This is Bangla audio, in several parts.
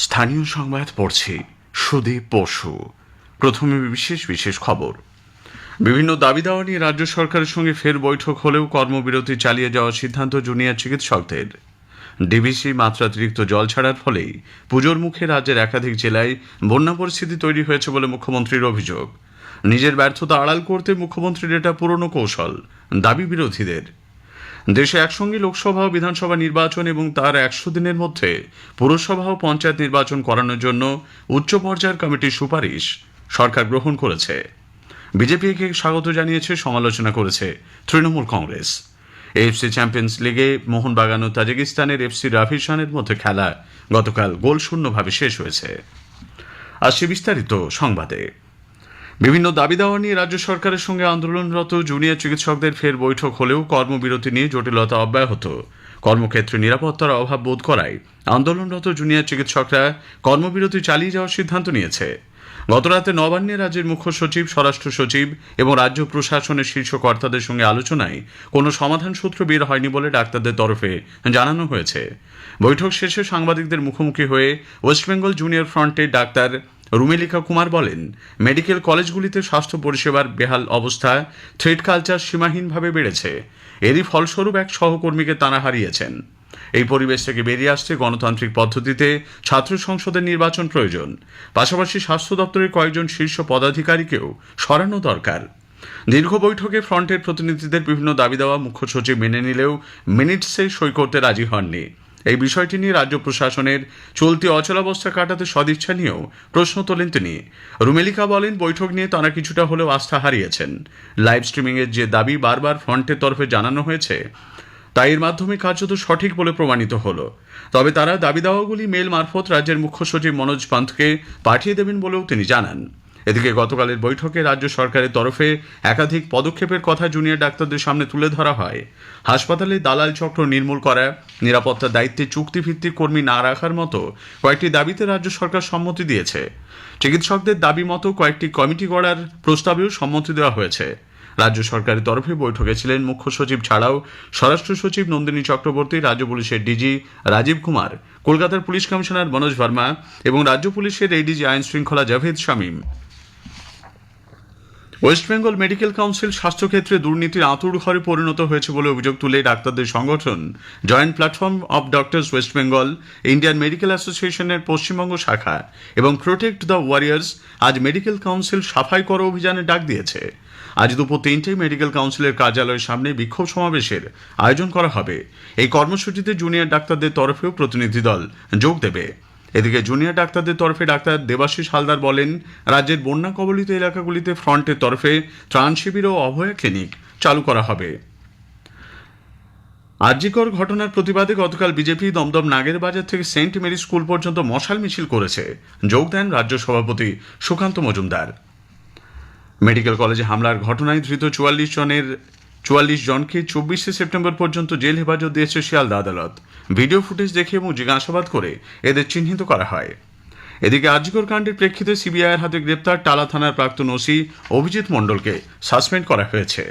স্থানীয় সংবাদ পড়ছি সুদীপ বসু। প্রথমে বিশেষ খবর। বিভিন্ন দাবি দাওয়া নিয়ে রাজ্য সরকারের সঙ্গে ফের বৈঠক হলেও কর্মবিরতি চালিয়ে যাওয়ার সিদ্ধান্ত জুনিয়র চিকিৎসকদের। ডিবিসি মাত্রাতিরিক্ত জল ছাড়ার ফলেই পুজোর মুখে রাজ্যের একাধিক জেলায় বন্যা পরিস্থিতি তৈরি হয়েছে বলে মুখ্যমন্ত্রীর অভিযোগ। নিজের ব্যর্থতা আড়াল করতে মুখ্যমন্ত্রীর এটা পুরনো কৌশল, দাবি বিরোধীদের। দেশে একসঙ্গে লোকসভা ও বিধানসভা নির্বাচন এবং তার 100 দিনের মধ্যে পুরসভা ও পঞ্চায়েত নির্বাচন করানোর জন্য উচ্চ পর্যায়ের কমিটির সুপারিশ সরকার গ্রহণ করেছে। বিজেপিকে স্বাগত জানিয়েছে, সমালোচনা করেছে তৃণমূল কংগ্রেস। এএফসি চ্যাম্পিয়ন্স লিগে মোহনবাগান ও তাজিকিস্তানের এফসি রাভিশানের মধ্যে খেলা গতকাল গোলশূন্যভাবে শেষ হয়েছে। আসছে বিস্তারিত সংবাদে। বিভিন্ন দাবি দাওয়া নিয়ে রাজ্য সরকারের সঙ্গে আন্দোলনরত জুনিয়র চিকিৎসকদের ফের বৈঠক হলেও কর্মবিরতি নিয়ে জটিলতা অব্যাহত। কর্মক্ষেত্রে নিরাপত্তার অভাব বোধ করায় আন্দোলনরত জুনিয়র চিকিৎসকরা কর্মবিরতি চালিয়ে যাওয়ার সিদ্ধান্ত নিয়েছে। গতরাতে নবান্নে রাজ্যের মুখ্য সচিব, স্বরাষ্ট্র সচিব এবং রাজ্য প্রশাসনের শীর্ষ কর্তাদের সঙ্গে আলোচনায় কোনো সমাধান সূত্র বের হয়নি বলে ডাক্তারদের তরফে জানানো হয়েছে। বৈঠক শেষে সাংবাদিকদের মুখোমুখি হয়ে ওয়েস্টবেঙ্গল জুনিয়র ফ্রন্টের ডাক্তার রুমেলিকা কুমার বলেন, মেডিকেল কলেজগুলিতে স্বাস্থ্য পরিষেবার বেহাল অবস্থা, থ্রেড কালচার সীমাহীনভাবে বেড়েছে। এরই ফলস্বরূপ এক সহকর্মীকে তাঁরা হারিয়েছেন। এই পরিবেশ থেকে বেরিয়ে আসতে গণতান্ত্রিক পদ্ধতিতে ছাত্র সংসদের নির্বাচন প্রয়োজন। পাশাপাশি স্বাস্থ্য দপ্তরের কয়েকজন শীর্ষ পদাধিকারীকেও সরানো দরকার। দীর্ঘ বৈঠকে ফ্রন্টের প্রতিনিধিদের বিভিন্ন দাবি দেওয়া মুখ্য সচিব মেনে নিলেও মিনিটসে সই করতে রাজি হননি। এই বিষয়টি নিয়ে রাজ্য প্রশাসনের চলতি অচলাবস্থা কাটাতে সদিচ্ছা নিয়েও প্রশ্ন তোলেন তিনি। রুমেলিকা বলেন, বৈঠক নিয়ে তাঁরা কিছুটা হলেও আস্থা হারিয়েছেন। লাইভ স্ট্রিমিংয়ের যে দাবি বারবার ফ্রন্টের তরফে জানানো হয়েছে, তা এর মাধ্যমে কার্যত সঠিক বলে প্রমাণিত হলো। তবে তারা দাবি দাওয়াগুলি মেল মারফত রাজ্যের মুখ্য সচিব মনোজ পান্থকে পাঠিয়ে দেবেন বলেও তিনি জানান। এদিকে গতকালের বৈঠকে রাজ্য সরকারের তরফে একাধিক পদক্ষেপের কথা জুনিয়র ডাক্তারদের সামনে তুলে ধরা হয়। হাসপাতালে দালাল চক্র নির্মূল করা, নিরাপত্তার দায়িত্বে চুক্তিভিত্তিক কর্মী না রাখার মতো কয়েকটি দাবিতে রাজ্য সরকার সম্মতি দিয়েছে। চিকিৎসকদের দাবি মতো কয়েকটি কমিটি গড়ার প্রস্তাবেও সম্মতি দেওয়া হয়েছে। রাজ্য সরকারের তরফে বৈঠকে ছিলেন মুখ্য সচিব ছাড়াও স্বরাষ্ট্র সচিব নন্দিনী চক্রবর্তী, রাজ্য পুলিশের ডিজি রাজীব কুমার, কলকাতার পুলিশ কমিশনার মনোজ ভার্মা এবং রাজ্য পুলিশের এডিজি আইন শৃঙ্খলা জাভেদ শামীম। ওয়েস্টবেঙ্গল মেডিকেল কাউন্সিল স্বাস্থ্যক্ষেত্রে দুর্নীতির আঁতুড়ঘরে পরিণত হয়েছে বলে অভিযোগ তুলে ডাক্তারদের সংগঠন joint platform of doctors West Bengal, Indian medical অ্যাসোসিয়েশনের পশ্চিমবঙ্গ শাখা এবং প্রোটেক্ট দ্য ওয়ারিয়ার্স আজ মেডিকেল কাউন্সিল সাফাই করো অভিযানের ডাক দিয়েছে। আজ দুপুর 3টায় মেডিকেল কাউন্সিলের কার্যালয়ের সামনে বিক্ষোভ সমাবেশের আয়োজন করা হবে। এই কর্মসূচিতে জুনিয়র ডাক্তারদের তরফেও প্রতিনিধি দল যোগ দেবে। এদিকে জুনিয়র ডাক্তারদের তরফে ডাক্তার দেবাশিস হালদার বলেন, রাজ্যের বন্যা কবলিত এলাকাগুলিতে ফ্রন্টের তরফে ত্রাণ শিবির ও অভয়া ক্লিনিক চালু করা হবে। আরজিকর ঘটনার প্রতিবাদে গতকাল বিজেপি দমদম নাগের বাজার থেকে সেন্ট মেরি স্কুল পর্যন্ত মশাল মিছিল করেছে। যোগ দেন রাজ্য সভাপতি সুকান্ত মজুমদার। মেডিকেল কলেজে হামলার ঘটনায় ধৃত 44 জনকে 24শে সেপ্টেম্বর পর্যন্ত জেল হেফাজত দিয়েছে শিয়ালদা আদালত। ভিডিও ফুটেজ দেখে এবং জিজ্ঞাসাবাদ করে এদের চিহ্নিত করা হয়। এদিকে আরজিকর কাণ্ডের প্রেক্ষিতে সিবিআইয়ের হাতে গ্রেপ্তার টালা থানার প্রাক্তন ওসি অভিজিৎ মণ্ডলকে সাসপেন্ড করা হয়েছে।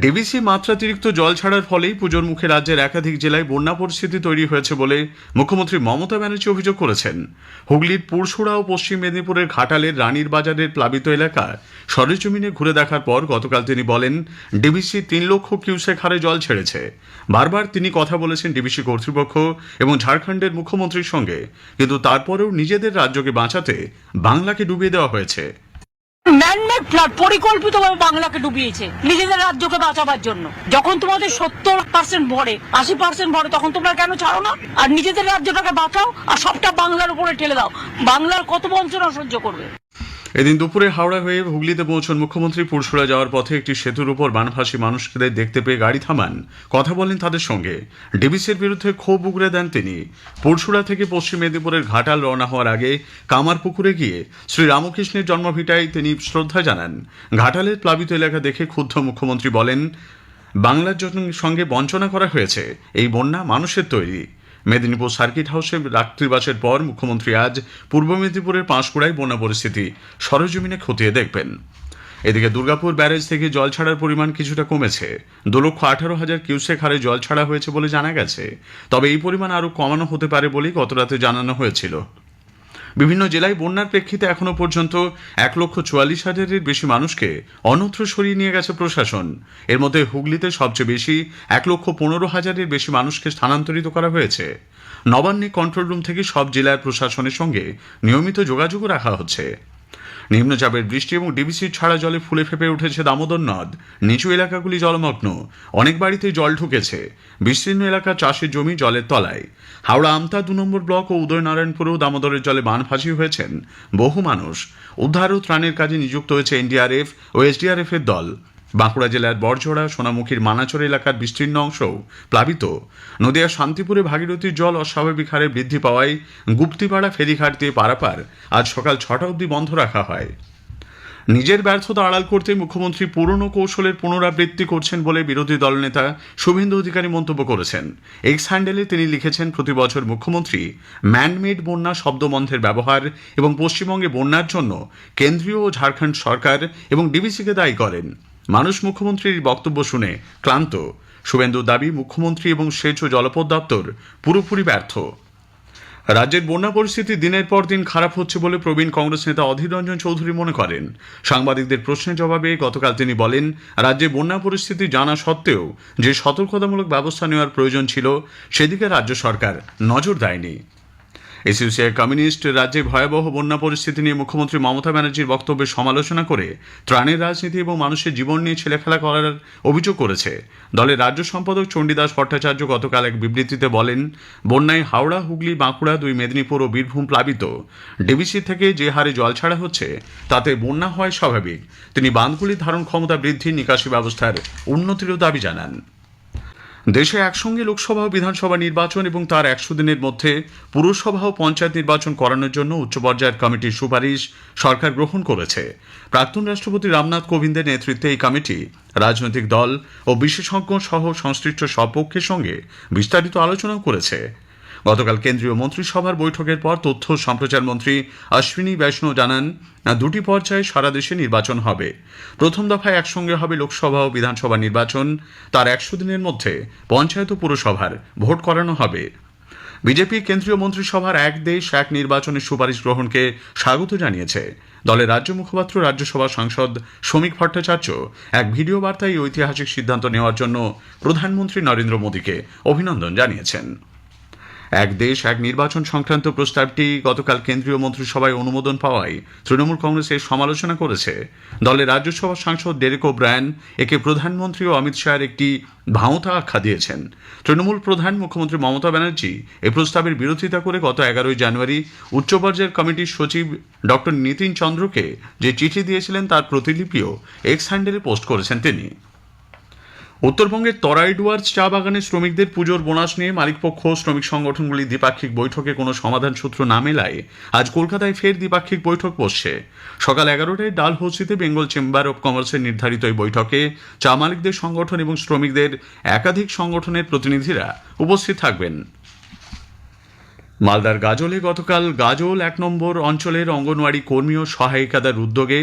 ডিবিসি মাত্রাতিরিক্ত জল ছাড়ার ফলেই পুজোর মুখে রাজ্যের একাধিক জেলায় বন্যা পরিস্থিতি তৈরি হয়েছে বলে মুখ্যমন্ত্রী মমতা ব্যানার্জি অভিযোগ করেছেন। হুগলির পুরসুড়া ও পশ্চিম মেদিনীপুরের ঘাটালের রানীর বাজারের প্লাবিত এলাকা সরেজমিনে ঘুরে দেখার পর গতকাল তিনি বলেন, ডিবিসি 3 লক্ষ কিউসেক হারে জল ছেড়েছে। বারবার তিনি কথা বলেছেন ডিবিসি কর্তৃপক্ষ এবং ঝাড়খণ্ডের মুখ্যমন্ত্রীর সঙ্গে, কিন্তু তারপরেও নিজেদের রাজ্যকে বাঁচাতে বাংলাকে ডুবিয়ে দেওয়া হয়েছে। ম্যানমেড ফ্লাড পরিকল্পিতভাবে বাংলাকে ডুবিয়েছে নিজেদের রাজ্যকে বাঁচাবার জন্য। যখন তোমাদের 70% ভরে, 80% ভরে, তখন তোমরা কেন ছাড়ো না? আর নিজেদের রাজ্যটাকে বাঁচাও আর সবটা বাংলার উপরে ঠেলে দাও। বাংলার কত বঞ্চনা সহ্য করবে? এদিন দুপুরে হাওড়া হয়ে হুগলিতে পৌঁছন মুখ্যমন্ত্রী। পুরসুরা যাওয়ার পথে একটি সেতুর উপর বানভাসী মানুষদের দেখতে পেয়ে গাড়ি থামান, কথা বলেন তাদের সঙ্গে। ডিবিসির বিরুদ্ধে ক্ষোভ উগরে দেন তিনি। পুরসুরা থেকে পশ্চিম মেদিনীপুরের ঘাটাল রওনা হওয়ার আগে কামারপুকুরে গিয়ে শ্রী রামকৃষ্ণের জন্মভিটায় তিনি শ্রদ্ধা জানান। ঘাটালের প্লাবিত এলাকা দেখে ক্ষুব্ধ মুখ্যমন্ত্রী বলেন, বাংলার সঙ্গে বঞ্চনা করা হয়েছে। এই বন্যা মানুষের তৈরি। মেদিনীপুর সার্কিট হাউসে রাত্রিবাসের পর মুখ্যমন্ত্রী আজ পূর্ব মেদিনীপুরের পাঁশকুড়ায় বন্যা পরিস্থিতি সরেজমিনে খতিয়ে দেখবেন। এদিকে দুর্গাপুর ব্যারেজ থেকে জল ছাড়ার পরিমাণ কিছুটা কমেছে। 2,18,000 কিউসেক হারে জল ছাড়া হয়েছে বলে জানা গেছে। তবে এই পরিমাণ আরও কমানো হতে পারে বলেই গতরাতে জানানো হয়েছিল। বিভিন্ন জেলায় বন্যার প্রেক্ষিতে এখনো পর্যন্ত 1,44,000-এর বেশি মানুষকে অন্যত্র সরিয়ে নিয়ে গেছে প্রশাসন। এর মধ্যে হুগলিতে সবচেয়ে বেশি 1,15,000-এর বেশি মানুষকে স্থানান্তরিত করা হয়েছে। নবান্নে কন্ট্রোল রুম থেকে সব জেলার প্রশাসনের সঙ্গে নিয়মিত যোগাযোগও রাখা হচ্ছে। নিম্নচাপের বৃষ্টি এবং ডিবিসির ছাড়া জলে ফুলে ফেপে উঠেছে দামোদর নদ। নিচু এলাকাগুলি জলমগ্ন, অনেক বাড়িতে জল ঢুকেছে। বিস্তীর্ণ এলাকার চাষের জমি জলের তলায়। হাওড়া আমতা 2 নম্বর ব্লক ও উদয়নারায়ণপুরেও দামোদরের জলে বানভাসি হয়েছেন বহু মানুষ। উদ্ধার ও ত্রাণের কাজে নিযুক্ত হয়েছে এনডিআরএফ ও এসডিআরএফ এর দল। বাঁকুড়া জেলার বড়জোড়া, সোনামুখীর মানাচর এলাকার বিস্তীর্ণ অংশও প্লাবিত। নদিয়ার শান্তিপুরে ভাগীরথীর জল অস্বাভাবিক হারে বৃদ্ধি পাওয়ায় গুপ্তিপাড়া ফেরিঘাট দিয়ে পারাপার আজ সকাল 6টা অবধি বন্ধ রাখা হয়। নিজের ব্যর্থতা আড়াল করতে মুখ্যমন্ত্রী পুরনো কৌশলের পুনরাবৃত্তি করছেন বলে বিরোধী দলনেতা শুভেন্দু অধিকারী মন্তব্য করেছেন। এক্স হ্যান্ডেলে তিনি লিখেছেন, প্রতি বছর মুখ্যমন্ত্রী ম্যানমেড বন্যা শব্দবন্ধের ব্যবহার এবং পশ্চিমবঙ্গে বন্যার জন্য কেন্দ্রীয় ও ঝাড়খণ্ড সরকার এবং ডিবিসিকে দায়ী করেন। মানুষ মুখ্যমন্ত্রীর বক্তব্য শুনে ক্লান্ত। শুভেন্দুর দাবি, মুখ্যমন্ত্রী এবং সেচ ও জলপথ দপ্তর পুরোপুরি ব্যর্থ। রাজ্যের বন্যা পরিস্থিতি দিনের পর দিন খারাপ হচ্ছে বলে প্রবীণ কংগ্রেস নেতা অধীর রঞ্জন চৌধুরী মনে করেন। সাংবাদিকদের প্রশ্নের জবাবে গতকাল তিনি বলেন, রাজ্যে বন্যা পরিস্থিতি জানা সত্ত্বেও যে সতর্কতামূলক ব্যবস্থা নেওয়ার প্রয়োজন ছিল সেদিকে রাজ্য সরকার নজর দেয়নি। এসইউসিআই কমিউনিস্ট রাজ্যে ভয়াবহ বন্যা পরিস্থিতি নিয়ে মুখ্যমন্ত্রী মমতা ব্যানার্জির বক্তব্যের সমালোচনা করে ত্রাণের রাজনীতি এবং মানুষের জীবন নিয়ে ছেলেখেলা করার অভিযোগ করেছে। দলের রাজ্য সম্পাদক চণ্ডীদাস ভট্টাচার্য গতকাল এক বিবৃতিতে বলেন, বন্যায় হাওড়া, হুগলি, বাঁকুড়া, 2 মেদিনীপুর ও বীরভূম প্লাবিত। ডিবিসি থেকে যে হারে জল ছাড়া হচ্ছে তাতে বন্যা হয় স্বাভাবিক। তিনি বাঁধগুলির ধারণ ক্ষমতা বৃদ্ধি, নিকাশি ব্যবস্থার উন্নতিরও দাবি জানান। দেশে একসঙ্গে লোকসভা ও বিধানসভা নির্বাচন এবং তার 100 দিনের মধ্যে পুরসভা ও পঞ্চায়েত নির্বাচন করানোর জন্য উচ্চ পর্যায়ের কমিটির সুপারিশ সরকার গ্রহণ করেছে। প্রাক্তন রাষ্ট্রপতি রামনাথ কোবিন্দের নেতৃত্বে এই কমিটি রাজনৈতিক দল ও বিশেষজ্ঞ সহ সংশ্লিষ্ট সব পক্ষের সঙ্গে বিস্তারিত আলোচনাও করেছে। গতকাল কেন্দ্রীয় মন্ত্রিসভার বৈঠকের পর তথ্য ও সম্প্রচার মন্ত্রী অশ্বিনী বৈষ্ণব জানান, 2টি পর্যায়ে সারা দেশে নির্বাচন হবে। প্রথম দফায় একসঙ্গে হবে লোকসভা ও বিধানসভা নির্বাচন। তার 100 দিনের মধ্যে পঞ্চায়েত ও পুরসভার ভোট করানো হবে। বিজেপি কেন্দ্রীয় মন্ত্রিসভার এক দেশ এক নির্বাচনের সুপারিশ গ্রহণকে স্বাগত জানিয়েছে। দলের রাজ্য মুখপাত্র রাজ্যসভা সাংসদ শ্রমিক ভট্টাচার্য এক ভিডিও বার্তায় এই ঐতিহাসিক সিদ্ধান্ত নেওয়ার জন্য প্রধানমন্ত্রী নরেন্দ্র মোদীকে অভিনন্দন জানিয়েছেন। এক দেশ এক নির্বাচন সংক্রান্ত প্রস্তাবটি গতকাল কেন্দ্রীয় মন্ত্রিসভায় অনুমোদন পাওয়ায় তৃণমূল কংগ্রেস এর সমালোচনা করেছে। দলের রাজ্যসভা সাংসদ ডেরেক ওব্রায়ান একে প্রধানমন্ত্রী ও অমিত শাহের একটি ভাঁওতা আখ্যা দিয়েছেন। তৃণমূল প্রধান মুখ্যমন্ত্রী মমতা ব্যানার্জি এই প্রস্তাবের বিরোধিতা করে গত 11 জানুয়ারি উচ্চ পর্যায়ের কমিটির সচিব ডক্টর নীতিন চন্দ্রকে যে চিঠি দিয়েছিলেন তার প্রতিলিপিও এক্স হ্যান্ডেলে পোস্ট করেছেন তিনি। উত্তরবঙ্গের তরাই ডুয়ার্স চা বাগানের শ্রমিকদের পুজোর বোনাস নিয়ে মালিকপক্ষ শ্রমিক সংগঠনগুলি দ্বিপাক্ষিক বৈঠকে কোনো সমাধান সূত্র না মেলায় আজ কলকাতায় ফের দ্বিপাক্ষিক বৈঠক বসছে। সকাল 11টায় ডালহৌসিতে বেঙ্গল চেম্বার অব কমার্সের নির্ধারিত এই বৈঠকে চা মালিকদের সংগঠন এবং শ্রমিকদের একাধিক সংগঠনের প্রতিনিধিরা উপস্থিত থাকবেন। মালদার গাজলে গতকাল গাজল 1 নম্বর অঞ্চলের অঙ্গনওয়াড়ি কর্মী ও সহায়িকাদের উদ্যোগে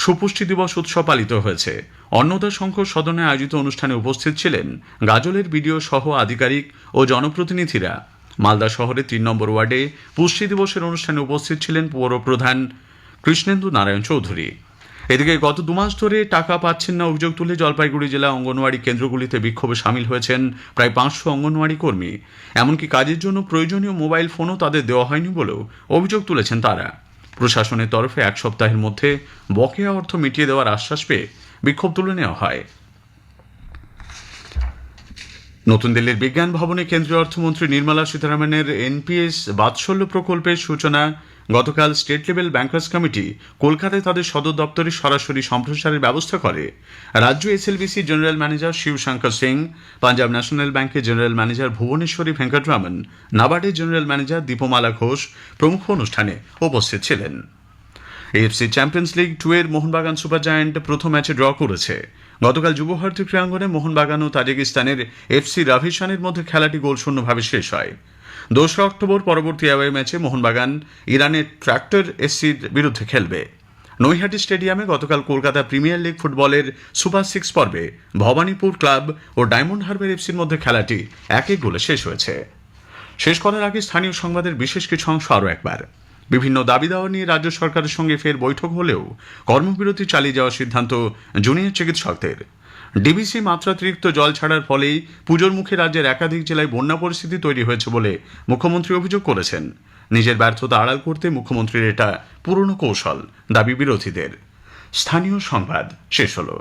সুপুষ্টি দিবস উৎসব পালিত হয়েছে। অন্নদা সংঘ সদনে আয়োজিত অনুষ্ঠানে উপস্থিত ছিলেন গাজলের বিডিও সহ আধিকারিক ও জনপ্রতিনিধিরা। মালদা শহরে 3 নম্বর ওয়ার্ডে পুষ্টি দিবসের অনুষ্ঠানে উপস্থিত ছিলেন পৌর প্রধান কৃষ্ণেন্দু নারায়ণ চৌধুরী। এদিকে গত 2 মাস ধরে টাকা পাচ্ছেন না অভিযোগ তুলে জলপাইগুড়ি জেলা অঙ্গনওয়াড়ি কেন্দ্রগুলিতে বিক্ষোভে সামিল হয়েছেন প্রায় 500 অঙ্গনওয়াড়ি কর্মী। এমনকি কাজের জন্য প্রয়োজনীয় মোবাইল ফোনও তাদের দেওয়া হয়নি বলেও অভিযোগ তুলেছেন তারা। প্রশাসনের তরফে 1 সপ্তাহের মধ্যে বকেয়া অর্থ মিটিয়ে দেওয়ার আশ্বাস পেয়ে বিক্ষোভ তুলে নেওয়া হয়। নতুন দিল্লির বিজ্ঞান ভবনে কেন্দ্রীয় অর্থমন্ত্রী নির্মলা সীতারামনের এনপিএস বাৎসল্য প্রকল্পের সূচনা গতকাল স্টেট লেভেল ব্যাংকার্স কমিটি কলকাতায় তাদের সদর দপ্তরে সরাসরি সম্প্রচারের ব্যবস্থা করে। রাজ্য SLBC general manager Shivshankar Singh, Punjab national ব্যাংকের জেনারেল ম্যানেজার ভুবনেশ্বরী ভেঙ্কটরামন, নাবার্ডের জেনারেল ম্যানেজার দীপমালা ঘোষ প্রমুখ অনুষ্ঠানে উপস্থিত ছিলেন। এএফসি চ্যাম্পিয়ন্স লিগ 2 এর মোহনবাগান সুপার জায়ান্ট প্রথম ম্যাচে ড্র করেছে। গতকাল যুবভারতী ক্রীড়াঙ্গনে মোহনবাগান ও তাজিকিস্তানের এফসি রাভিশানের মধ্যে খেলাটি গোলশূন্যভাবে শেষ হয়। 2 অক্টোবর পরবর্তী অ্যাওয়ে ম্যাচে মোহনবাগান ইরানের ট্র্যাক্টর এসসির বিরুদ্ধে খেলবে। নৈহাটি স্টেডিয়ামে গতকাল কলকাতা প্রিমিয়ার লিগ ফুটবলের সুপার 6 পর্বে ভবানীপুর ক্লাব ও ডায়মন্ড হারবার এফসির মধ্যে খেলাটি 1-1 গোলে শেষ হয়েছে। শেষ করার আগে স্থানীয় সংবাদের বিশেষ কিছু অংশ আরও একবার। বিভিন্ন দাবি দাওয়া নিয়ে রাজ্য সরকারের সঙ্গে ফের বৈঠক হলেও কর্মবিরতি চালিয়ে যাওয়ার সিদ্ধান্ত জুনিয়র চিকিৎসকদের। ডিবিসি মাত্রাতিরিক্ত জল ছাড়ার ফলেই পুজোর মুখে রাজ্যের একাধিক জেলায় বন্যা পরিস্থিতি তৈরি হয়েছে বলে মুখ্যমন্ত্রী অভিযোগ করেছেন। নিজের ব্যর্থতা আড়াল করতে মুখ্যমন্ত্রীর এটা পুরনো কৌশল, দাবি বিরোধীদের। স্থানীয় সংবাদ শেষ হলো।